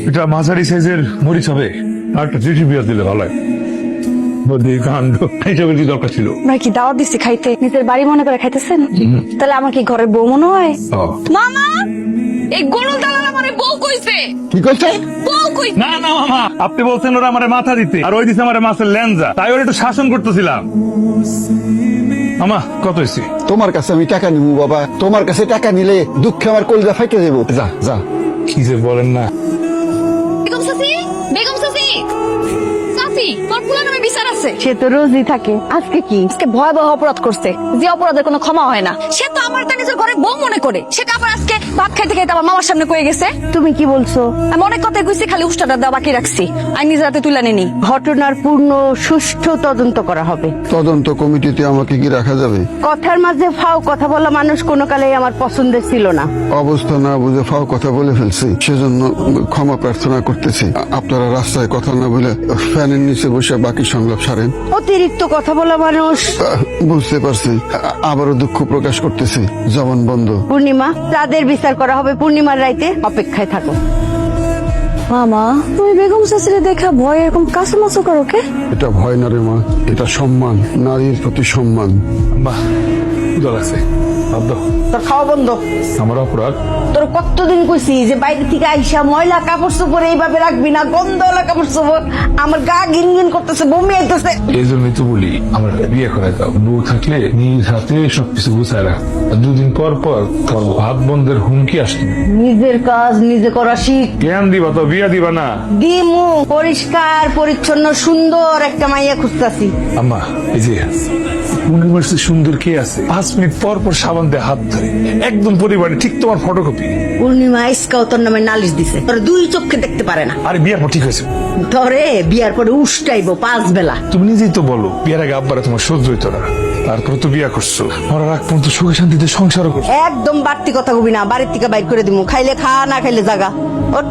এটা মাঝারি সাইজের মরিচ হবে, আর একটা চিঠি পেঁয়াজ দিলে ভালো হয়। বলি কাণ্ড, এইসবের কি দরকার ছিল? ভাই কি দাওয়াত দিচ্ছি খাইতে, নিজের বাড়ি মনে করে খাইতেছেন? তাহলে আমার কি ঘরের বউ মনে হয়? মামা, এই গরুর দালাল আমারে বউ কইছে। কি কইছে? বউ কইছে। না না মামা, আপনি বলছেন ওরা আমারে মাথা দিতে, আর ওই দিছে আমারে মাছের ল্যাঞ্জা, তাই ওরা একটু শাসন করতেছিলাম। মামা কত হয়েছে? তোমার কাছে আমি টাকা নিবো বাবা, তোমার কাছে টাকা নিলে দুঃখে আমার কলিজা ফাইটে যাবো। যা যা। কি যে বলেন না। বেগম চাচি, বেগম চাচি, চাচি, তোর পুরা নামে বিচার আছে। সে তো রোজই থাকে, আজকে কি? আজকে ভয়াবহ অপরাধ করছে, যে অপরাধের কোনো ক্ষমা হয় না। সে তো আমার তা নিজের ঘরে বউ মনে করে, সেটা আবার আজকে ভাত খাইতে খাইতে আমার মামার সামনে কয়ে গেছে। তুমি কি বলছো? আমি অনেক কথাই কইছি, খালি উষ্টাটা দেওয়া বাকি রাখছি। আমি নিজের হাতে তুলে নিনি। ঘটনার পূর্ণ সুষ্ঠু তদন্ত করা হবে। তদন্ত কমিটিতে আমাকে কি রাখা যাবে? কথার মাঝে ফাও কথা বলা মানুষ কোনো কালেই আমার পছন্দের ছিল না। অবস্থা না বুঝে ফাও কথা বলে ফেলছি, সেজন্য ক্ষমা প্রার্থনা করতেছি। আপনারা রাস্তায় কথা না বলে ফ্যানের নিচে বসে বাকি সংলাপ সারেন। অতিরিক্ত কথা বলা মানুষ। বুঝতে পারছি, আবারও দুঃখ প্রকাশ করতেছি। জবান বন্ধ। পূর্ণিমা, তাদের বিচার করা হবে পূর্ণিমার রাইতে, অপেক্ষায় থাকো। মামা, তুমি বেগম চাচিরে দেখা ভয় এরকম কাছামাছো করো কে? এটা ভয় না রে মা, এটা সম্মান, নারীর প্রতি সম্মান। বাহ, দল আছে, বাদ দাও। তোর খাওয়া বন্ধ। আমার অপরাধ? তোর কতদিন কইছি যে বাইরে থেকে আইসা ময়লা কাপড় চোপড় এইভাবে রাখবি না, গন্ধওয়ালা কাপড় চোপড়। আমার গা ঘিন ঘিন করতেছে, বমি আইতেছে। এই জন্যই তো বলি আমার বিয়ে করে দাও। বউ থাকলে নিজ হাতে সবকিছু গুছায় রাখ, আর দুদিন পর পর তোর ভাত বন্ধের হুমকি আসবে। নিজের কাজ নিজে করা শিখ। জ্ঞান দিবা তো, বিয়া দিবা না। দিমু, পরিষ্কার পরিচ্ছন্ন সুন্দর একটা মাইয়া খুঁজতাছি। আম্মা, এই যে পূর্ণিমার চেয়ে সুন্দর কে আছে? 5 মিনিট পর পর সাবান দিয়ে হাত ধরে, একদম পরিবারে ঠিক তোমার ফটোকপি। পূর্ণিমা আইসকাও তোর নামে নালিশ দিছে, তোর দুই চোখে দেখতে পারে না। আরে বিয়ার পর ঠিক হয়েছে। তোরে বিয়ার পরে উষ্টাইবো 5 বেলা। তুমি নিজেই তো বলো বিয়ার আগে আব্বারা তোমার সহ্য হইতো না, তারপর তো বিয়া করছো। মরার আগ পর্যন্ত সুখে শান্তিতে সংসারও করছো। একদম বাড়তি কথা কবি না, বাড়ির থেকে বাইর করে দিমু। খাইলে খা, না খাইলে জাগা। ওঠ।